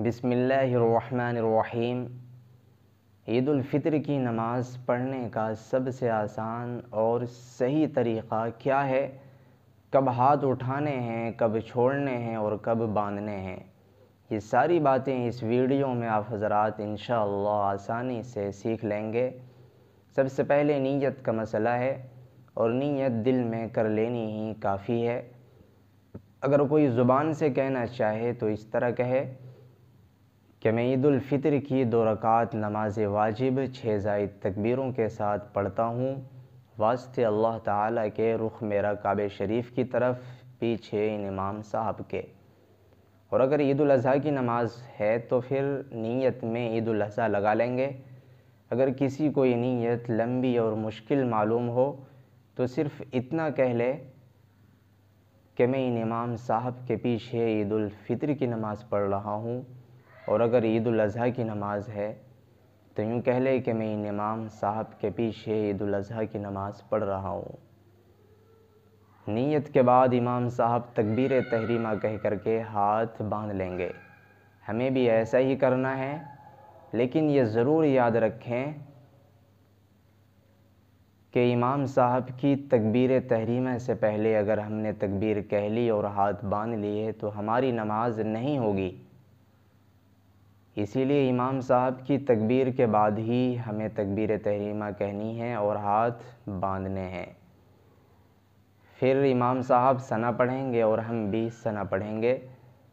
بسم اللہ الرحمن الرحیم۔ عید الفطر کی نماز پڑھنے کا سب سے آسان اور صحیح طریقہ کیا ہے؟ کب ہاتھ اٹھانے ہیں، کب چھوڑنے ہیں اور کب باندھنے ہیں، یہ ساری باتیں اس ویڈیو میں آپ حضرات انشاءاللہ آسانی سے سیکھ لیں گے۔ سب سے پہلے نیت کا مسئلہ ہے، اور نیت دل میں کر لینی ہی کافی ہے۔ اگر کوئی زبان سے کہنا چاہے تو اس طرح کہے کہ میں عید الفطر کی 2 رکعت نماز واجب 6 زائد تکبیروں کے ساتھ پڑھتا ہوں، واسطے اللہ تعالیٰ کے رخ میرا کعبہ شریف کی طرف، پیچھے ان امام صاحب کے۔ اور اگر عید الاضحیٰ کی نماز ہے تو پھر نیت میں عید الاضحیٰ لگا لیں گے۔ اگر کسی کو یہ نیت لمبی اور مشکل معلوم ہو تو صرف اتنا کہہ لے کہ میں ان امام صاحب کے پیچھے عید الفطر کی نماز پڑھ رہا ہوں، اور اگر عید الاضحیٰ کی نماز ہے تو یوں کہہ لے کہ میں ان امام صاحب کے پیچھے عید الاضحیٰ کی نماز پڑھ رہا ہوں۔ نیت کے بعد امام صاحب تکبیر تحریمہ کہہ کر کے ہاتھ باندھ لیں گے۔ ہمیں بھی ایسا ہی کرنا ہے، لیکن یہ ضرور یاد رکھیں کہ امام صاحب کی تکبیر تحریمہ سے پہلے اگر ہم نے تکبیر کہہ لی اور ہاتھ باندھ لیے تو ہماری نماز نہیں ہوگی۔ اسی لیے امام صاحب کی تکبیر کے بعد ہی ہمیں تکبیر تحریمہ کہنی ہے اور ہاتھ باندھنے ہیں۔ پھر امام صاحب ثنا پڑھیں گے اور ہم بھی ثنا پڑھیں گے۔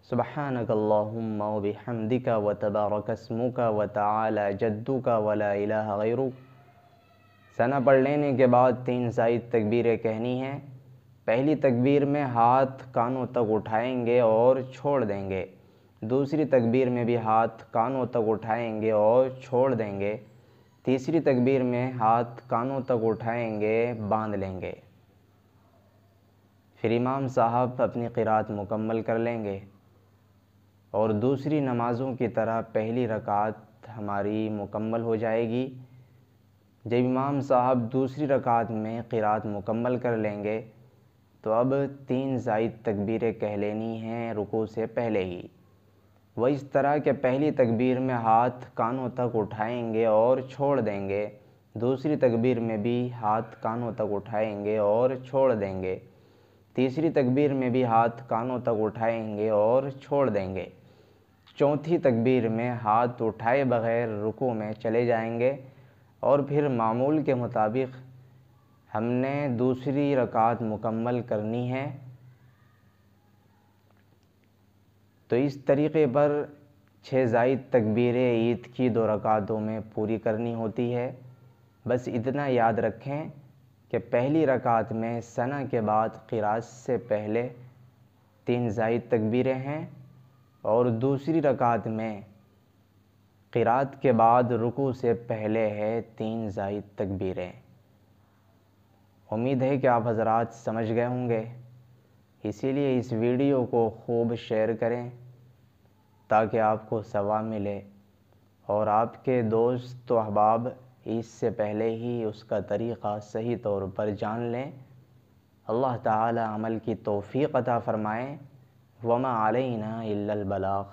سبحانک اللہم و بحمدک و تبارک اسمک و تعالی جدک و لا الہ غیرک۔ ثنا پڑھ لینے کے بعد 3 زائد تکبیریں کہنی ہیں۔ پہلی تکبیر میں ہاتھ کانوں تک اٹھائیں گے اور چھوڑ دیں گے۔ دوسری تکبیر میں بھی ہاتھ کانوں تک اٹھائیں گے اور چھوڑ دیں گے۔ تیسری تکبیر میں ہاتھ کانوں تک اٹھائیں گے، باندھ لیں گے۔ پھر امام صاحب اپنی قرات مکمل کر لیں گے، اور دوسری نمازوں کی طرح پہلی رکعت ہماری مکمل ہو جائے گی۔ جب امام صاحب دوسری رکعت میں قرات مکمل کر لیں گے تو اب 3 زائد تکبیریں کہہ لینی ہیں رکوع سے پہلے ہی۔ وہ اس طرح کہ پہلی تکبیر میں ہاتھ کانوں تک اٹھائیں گے اور چھوڑ دیں گے، دوسری تکبیر میں بھی ہاتھ کانوں تک اٹھائیں گے اور چھوڑ دیں گے، تیسری تکبیر میں بھی ہاتھ کانوں تک اٹھائیں گے اور چھوڑ دیں گے، چوتھی تکبیر میں ہاتھ اٹھائے بغیر رکوع میں چلے جائیں گے، اور پھر معمول کے مطابق ہم نے دوسری رکعت مکمل کرنی ہے۔ تو اس طریقے پر 6 زائد تکبیریں عید کی 2 رکعتوں میں پوری کرنی ہوتی ہے۔ بس اتنا یاد رکھیں کہ پہلی رکعت میں ثنا کے بعد قرات سے پہلے 3 زائد تکبیریں ہیں، اور دوسری رکعت میں قرات کے بعد رکوع سے پہلے ہے 3 زائد تکبیریں۔ امید ہے کہ آپ حضرات سمجھ گئے ہوں گے، اسی لیے اس ویڈیو کو خوب شیئر کریں تاکہ آپ کو ثواب ملے، اور آپ کے دوست و احباب اس سے پہلے ہی اس کا طریقہ صحیح طور پر جان لیں۔ اللہ تعالی عمل کی توفیق عطا فرمائیں۔ وما علینا الا البلاغ۔